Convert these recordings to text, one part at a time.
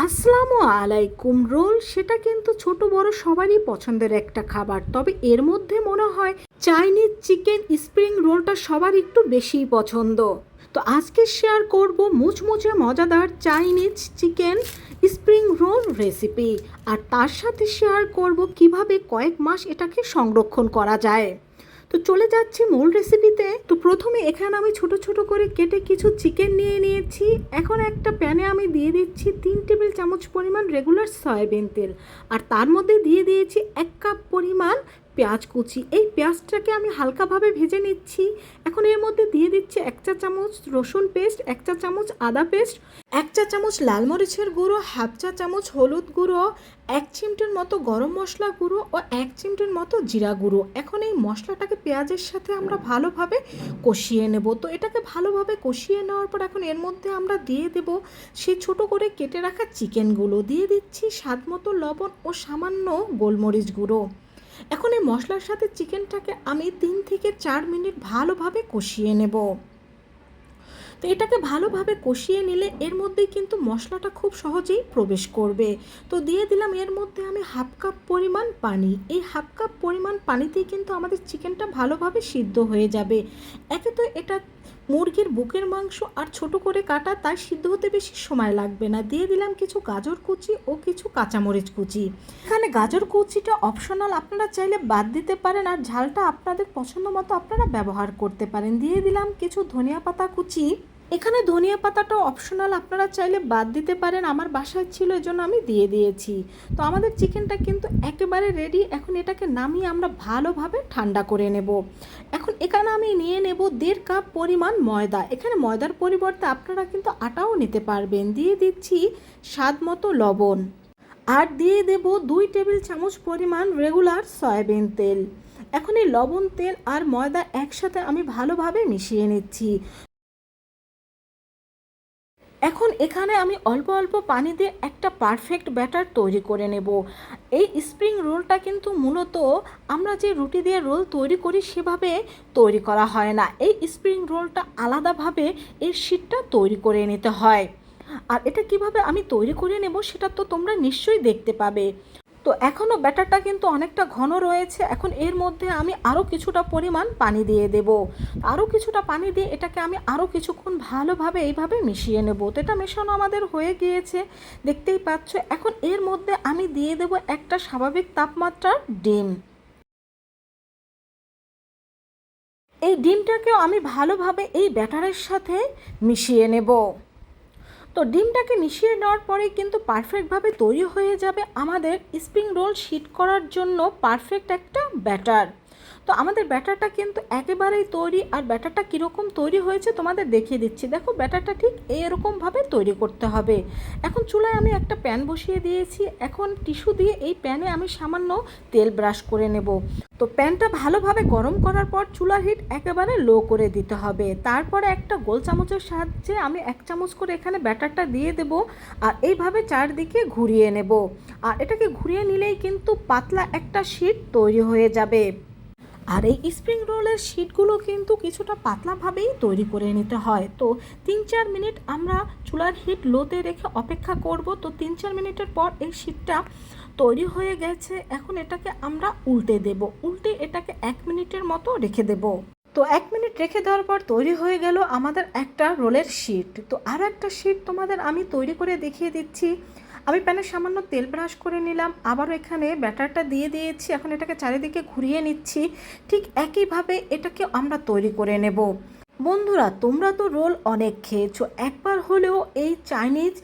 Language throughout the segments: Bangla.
আসসালামু আলাইকুম। রোল সেটা কিন্তু ছোট বড় সবারই পছন্দের একটা খাবার, তবে এর মধ্যে মনে হয় চাইনিজ চিকেন স্প্রিং রোলটা সবার একটু বেশিই পছন্দ। তো আজকে শেয়ার করব মুচমুচে মজাদার Chinese chicken spring roll recipe, আর তার সাথে শেয়ার করব কিভাবে কয়েক মাস এটাকে সংরক্ষণ করা যায়। তো চলে যাচ্ছি মূল রেসিপিতে। তো প্রথমে এখানে আমি ছোট ছোট করে কেটে কিছু চিকেন নিয়ে নিয়েছি। এখন একটা প্যানে আমি দিয়ে দিচ্ছি 3 টেবিল চামচ পরিমাণ রেগুলার সয়াবিন তেল, আর তার মধ্যে দিয়ে দিয়েছি 1 কাপ পরিমাণ পেঁয়াজ কুচি। এই পেঁয়াজটাকে আমি হালকাভাবে ভেজে নিচ্ছি। এখন এর মধ্যে দিয়ে দিচ্ছি 1 চা চামচ রসুন পেস্ট, 1 চা চামচ আদা পেস্ট, 1 চা চামচ লাল মরিচের গুঁড়ো, 1/2 চা চামচ হলুদ গুঁড়ো, 1 চিমটির মতো গরম মশলা গুঁড়ো ও 1 চিমটির মতো জিরা গুঁড়ো। এখন এই মশলাটাকে পেঁয়াজের সাথে আমরা ভালোভাবে কষিয়ে নেব। তো এটাকে ভালোভাবে কষিয়ে নেওয়ার পর এখন এর মধ্যে আমরা দিয়ে দেব সেই ছোট করে কেটে রাখা চিকেনগুলো, দিয়ে দিচ্ছি স্বাদ মতো লবণ ও সামান্য গোলমরিচ গুঁড়ো। এখন এই মশলার সাথে চিকেনটাকে আমি 3 থেকে 4 মিনিট ভালোভাবে কষিয়ে নেব। তো এটাকে ভালোভাবে কষিয়ে নিলে এর মধ্যেই কিন্তু মশলাটা খুব সহজেই প্রবেশ করবে। তো দিয়ে দিলাম এর মধ্যে আমি 1/2 কাপ পরিমাণ পানি। এই 1/2 কাপ পরিমাণ পানিতেই কিন্তু আমাদের চিকেনটা ভালোভাবে সিদ্ধ হয়ে যাবে। একে তো এটা মুরগির বুকের মাংস আর ছোট করে কাটা, তাই সিদ্ধ হতে বেশি সময় লাগবে না। দিয়ে দিলাম কিছু গাজর কুচি ও কিছু কাঁচামরিচ কুচি। এখানে গাজর কুচিটা অপশনাল, আপনারা চাইলে বাদ দিতে পারেন, আর ঝালটা আপনাদের পছন্দ মতো আপনারা ব্যবহার করতে পারেন। দিয়ে দিলাম কিছু ধনিয়া পাতা কুচি। এখানে ধনিয়া পাতাটাও অপশনাল, আপনারা চাইলে বাদ দিতে পারেন, আমার বাসায় ছিল এজন্য আমি দিয়ে দিয়েছি। তো আমাদের চিকেনটা কিন্তু একেবারে রেডি। এখন এটাকে নামিয়ে আমরা ভালোভাবে ঠান্ডা করে নেব। এখন এখানে আমি নিয়ে নেব 1.5 কাপ পরিমাণ ময়দা। এখানে ময়দার পরিবর্তে আপনারা কিন্তু আটাও নিতে পারবেন। দিয়ে দিচ্ছি স্বাদ মতো লবণ, আর দিয়ে দেব 2 টেবিল চামচ পরিমাণ রেগুলার সয়াবিন তেল। এখন এই লবণ, তেল আর ময়দা একসাথে আমি ভালোভাবে মিশিয়ে নিচ্ছি। এখন এখানে আমি অল্প অল্প পানি দিয়ে একটা পারফেক্ট ব্যাটার তৈরি করে নেব। এই স্প্রিং রোলটা কিন্তু মূলত আমরা যে রুটি দিয়ে রোল তৈরি করি সেভাবে তৈরি করা হয় না। এই স্প্রিং রোলটা আলাদাভাবে এর শীটটা তৈরি করে নিতে হয়। আর এটা কিভাবে আমি তৈরি করে নেব সেটা তো তোমরা নিশ্চয়ই দেখতে পাবে। তো এখনও ব্যাটারটা কিন্তু অনেকটা ঘন রয়েছে। এখন এর মধ্যে আমি আরও কিছুটা পরিমাণ পানি দিয়ে দেব। আরও কিছুটা পানি দিয়ে এটাকে আমি আরও কিছুক্ষণ ভালোভাবে এইভাবে মিশিয়ে নেব। তো এটা মেশানো আমাদের হয়ে গিয়েছে, দেখতেই পাচ্ছ। এখন এর মধ্যে আমি দিয়ে দেব একটা স্বাভাবিক তাপমাত্রার ডিম। এই ডিমটাকেও আমি ভালোভাবে এই ব্যাটারের সাথে মিশিয়ে নেব। তো ডিমটাকে মিশিয়ে নেওয়ার পরেই কিন্তু পারফেক্টভাবে তৈরি হয়ে যাবে আমাদের স্প্রিং রোল শীট করার জন্য পারফেক্ট একটা ব্যাটার। তো আমাদের ব্যাটারটা কিন্তু একেবারেই তৈরি, আর ব্যাটারটা কীরকম তৈরি হয়েছে তোমাদের দেখিয়ে দিচ্ছি। দেখো ব্যাটারটা ঠিক এরকমভাবে তৈরি করতে হবে। এখন চুলায় আমি একটা প্যান বসিয়ে দিয়েছি। এখন টিস্যু দিয়ে এই প্যানে আমি সামান্য তেল ব্রাশ করে নেব। তো প্যানটা ভালোভাবে গরম করার পর চুলার হিট একেবারে লো করে দিতে হবে। তারপরে একটা গোল চামচের সাহায্যে আমি 1 চামচ করে এখানে ব্যাটারটা দিয়ে দেব, আর এইভাবে চারদিকে ঘুরিয়ে নেব। আর এটাকে ঘুরিয়ে নিলেই কিন্তু পাতলা একটা শীট তৈরি হয়ে যাবে। আর এই স্প্রিং রোলের শীটগুলো কিন্তু কিছুটা পাতলাভাবেই তৈরি করে নিতে হয়। তো 3-4 মিনিট আমরা চুলার হিট লোতে রেখে অপেক্ষা করব। তো 3-4 মিনিটের পর এই শীটটা তৈরি হয়ে গেছে। এখন এটাকে আমরা উল্টে দেব। উল্টে এটাকে 1 মিনিটের মতো রেখে দেব। তো 1 মিনিট রেখে দেওয়ার পর তৈরি হয়ে গেল আমাদের একটা রোলের শীট। তো আরও একটা শীট তোমাদের আমি তৈরি করে দেখিয়ে দিচ্ছি। আমি প্যানে সামান্য তেল ব্রাশ করে নিলাম, আবারও এখানে ব্যাটারটা দিয়ে দিয়েছি। এখন এটাকে চারিদিকে ঘুরিয়ে নিচ্ছি। ঠিক একইভাবে এটাকে আমরা তৈরি করে নেব। বন্ধুরা, তোমরা তো রোল অনেক খেয়েছো, একবার হলেও এই চাইনিজ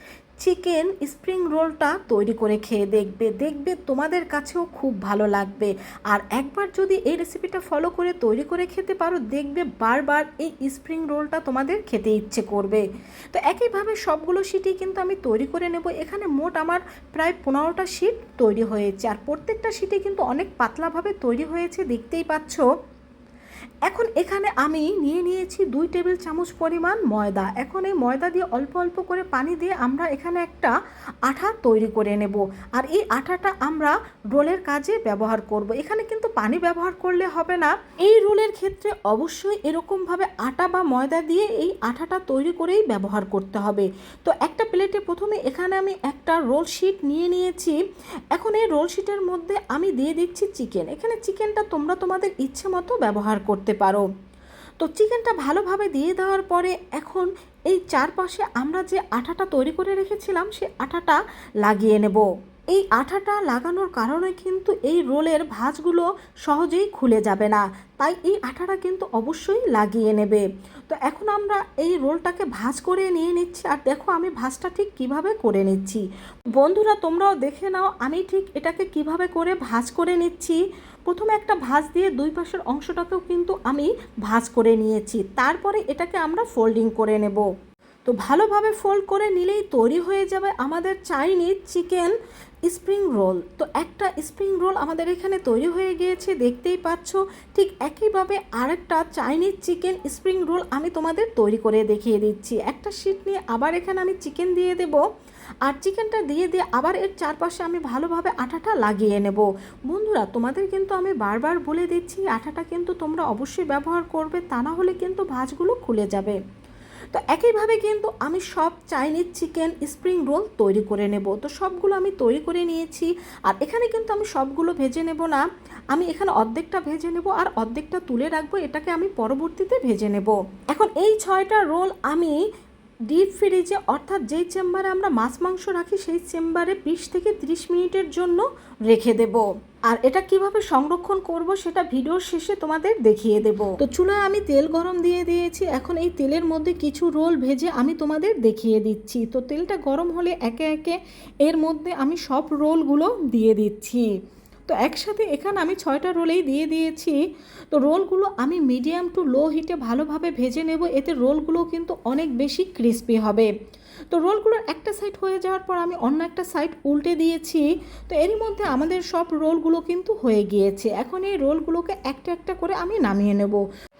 চিকেন স্প্রিং রোলটা তৈরি করে খেয়ে দেখবে। দেখবে তোমাদের কাছেও খুব ভালো লাগবে। আর একবার যদি এই রেসিপিটা ফলো করে তৈরি করে খেতে পারো, দেখবে বারবার এই স্প্রিং রোলটা তোমাদের খেতে ইচ্ছে করবে। তো একইভাবে সবগুলো শিটই কিন্তু আমি তৈরি করে নেব। এখানে মোট আমার প্রায় 15টা শিট তৈরি হয়েছে, আর প্রত্যেকটা শিটই কিন্তু অনেক পাতলাভাবে তৈরি হয়েছে, দেখতেই পাচ্ছ। এখন এখানে আমি নিয়ে নিয়েছি 2 টেবিল চামচ পরিমাণ ময়দা। এখন এই ময়দা দিয়ে অল্প অল্প করে পানি দিয়ে আমরা এখানে একটা আঠা তৈরি করে নেব। আর এই আঠাটা আমরা রোলের কাজে ব্যবহার করব। এখানে কিন্তু পানি ব্যবহার করলে হবে না। এই রোলের ক্ষেত্রে অবশ্যই এরকমভাবে আটা বা ময়দা দিয়ে এই আঠাটা তৈরি করেই ব্যবহার করতে হবে। তো একটা প্লেটে প্রথমে এখানে আমি একটা রোল শিট নিয়ে নিয়েছি। এখন এই রোল শিটের মধ্যে আমি দিয়ে দিচ্ছি চিকেন। এখানে চিকেনটা তোমরা তোমাদের ইচ্ছে মতো ব্যবহার করতে পারো। তো চিকেনটা ভালোভাবে দিয়ে দেওয়ার পরে এখন এই চারপাশে আমরা যে আঠাটা তৈরি করে রেখেছিলাম সেই আঠাটা লাগিয়ে নেব। এই আঠাটা লাগানোর কারণে কিন্তু এই রোলের ভাঁজগুলো সহজেই খুলে যাবে না, তাই এই আঠাটা কিন্তু অবশ্যই লাগিয়ে নেবে। তো এখন আমরা এই রোলটাকে ভাঁজ করে নিয়ে নিচ্ছি। আর দেখো আমি ভাঁজটা ঠিক কিভাবে করে নিচ্ছি। বন্ধুরা তোমরাও দেখে নাও আমি ঠিক এটাকে কিভাবে করে ভাঁজ করে নিচ্ছি। প্রথমে একটা ভাঁজ দিয়ে দুই পাশের অংশটাকেও কিন্তু আমি ভাঁজ করে নিয়েছি। তারপরে এটাকে আমরা ফোল্ডিং করে নেব। তো ভালোভাবে ফোল্ড করে নিলেই তৈরি হয়ে যাবে আমাদের চাইনিজ চিকেন স্প্রিং রোল। তো একটা স্প্রিং রোল আমাদের এখানে তৈরি হয়ে গিয়েছে, দেখতেই পাচ্ছ। ঠিক একইভাবে আরেকটা চাইনিজ চিকেন স্প্রিং রোল আমি তোমাদের তৈরি করে দেখিয়ে দিচ্ছি। একটা শিট নিয়ে আবার এখানে আমি চিকেন দিয়ে দেব। আর চিকেনটা দিয়ে আবার এর চারপাশে আমি ভালোভাবে আঠাটা লাগিয়ে নেব। বন্ধুরা তোমাদের কিন্তু আমি বারবার বলে দিচ্ছি আঠাটা কিন্তু তোমরা অবশ্যই ব্যবহার করবে, তা না হলে কিন্তু ভাঁজগুলো খুলে যাবে। তো একইভাবে কিন্তু আমি সব চাইনিজ চিকেন স্প্রিং রোল তৈরি করে নেব। তো সবগুলো আমি তৈরি করে নিয়েছি। আর এখানে কিন্তু আমি সবগুলো ভেজে নেব না, আমি এখানে অর্ধেকটা ভেজে নেব আর অর্ধেকটা তুলে রাখবো, এটাকে আমি পরবর্তীতে ভেজে নেব। এখন এই 6টা রোল আমি ডিপ ফ্রিজে, অর্থাৎ যেই চেম্বারে আমরা মাছ মাংস রাখি সেই চেম্বারে 20 থেকে 30 মিনিটের জন্য রেখে দেব। আর এটা কিভাবে সংরক্ষণ করব সেটা ভিডিওর শেষে তোমাদের দেখিয়ে দেব। তো চুলায় আমি তেল গরম দিয়ে দিয়েছি। এখন এই তেলের মধ্যে কিছু রোল ভেজে আমি তোমাদের দেখিয়ে দিচ্ছি। তো তেলটা গরম হলে একে একে এর মধ্যে আমি সব রোলগুলো দিয়ে দিচ্ছি। তো একসাথে এখানে আমি 6টা রোলেই দিয়ে দিয়েছি। তো রোলগুলো আমি মিডিয়াম টু লো হিটে ভালোভাবে ভেজে নেব, এতে রোলগুলো কিন্তু অনেক বেশি ক্রিস্পি হবে। তো রোলগুলোর একটা সাইড হয়ে যাওয়ার পর আমি অন্য একটা সাইড উল্টে দিয়েছি। তো এরই মধ্যে আমাদের সব রোলগুলো কিন্তু হয়ে গিয়েছে। এখন এই রোলগুলোকে একটা একটা করে আমি নামিয়ে নেব।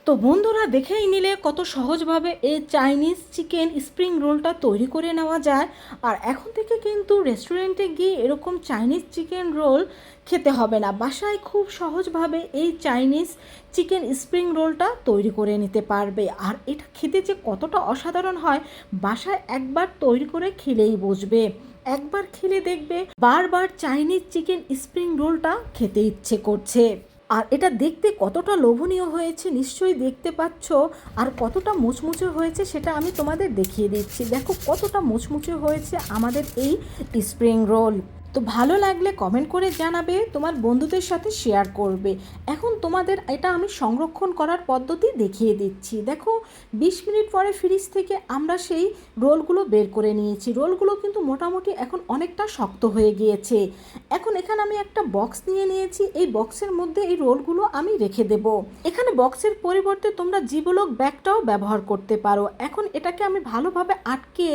তো বন্ধুরা দেখেই নিলে কত সহজভাবে এই চাইনিজ চিকেন স্প্রিং রোলটা তৈরি করে নেওয়া যায়। আর এখন থেকে কিন্তু রেস্টুরেন্টে গিয়ে এরকম চাইনিজ চিকেন রোল খেতে হবে না, বাসায় খুব সহজভাবে এই চাইনিজ চিকেন স্প্রিং রোলটা তৈরি করে নিতে পারবে। আর এটা খেতে যে কতটা অসাধারণ হয় বাসায় একবার তৈরি করে খেলেই বুঝবে। একবার খেলে দেখবে বারবার চাইনিজ চিকেন স্প্রিং রোলটা খেতে ইচ্ছে করছে। আর এটা দেখতে কতটা লোভনীয় হয়েছে নিশ্চয়ই দেখতে পাচ্ছ। আর কতটা মুচমুচে হয়েছে সেটা আমি তোমাদের দেখিয়ে দিচ্ছি। দেখো কতটা মুচমুচে হয়েছে আমাদের এই স্প্রিং রোল। তো ভালো লাগলে কমেন্ট করে জানাবে, তোমার বন্ধুদের সাথে শেয়ার করবে। এখন তোমাদের এটা আমি সংরক্ষণ করার পদ্ধতি দেখিয়ে দিচ্ছি। দেখো 20 মিনিট পরে ফ্রিজ থেকে আমরা সেই রোলগুলো বের করে নিয়েছি। রোলগুলো কিন্তু মোটামুটি এখন অনেকটা শক্ত হয়ে গিয়েছে। এখন এখানে আমি একটা বক্স নিয়ে নিয়েছি, এই বক্সের মধ্যে এই রোলগুলো আমি রেখে দেব। এখানে বক্সের পরিবর্তে তোমরা জিবলক ব্যাগটাও ব্যবহার করতে পারো। এখন এটাকে আমি ভালোভাবে আটকে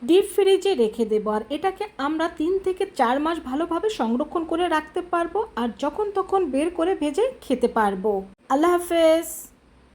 ডিপ ফ্রিজে রেখে দেবো। আর এটাকে আমরা 3 থেকে 4 মাস ভালোভাবে সংরক্ষণ করে রাখতে পারবো, আর যখন তখন বের করে ভেজে খেতে পারবো। আল্লাহ হাফেজ।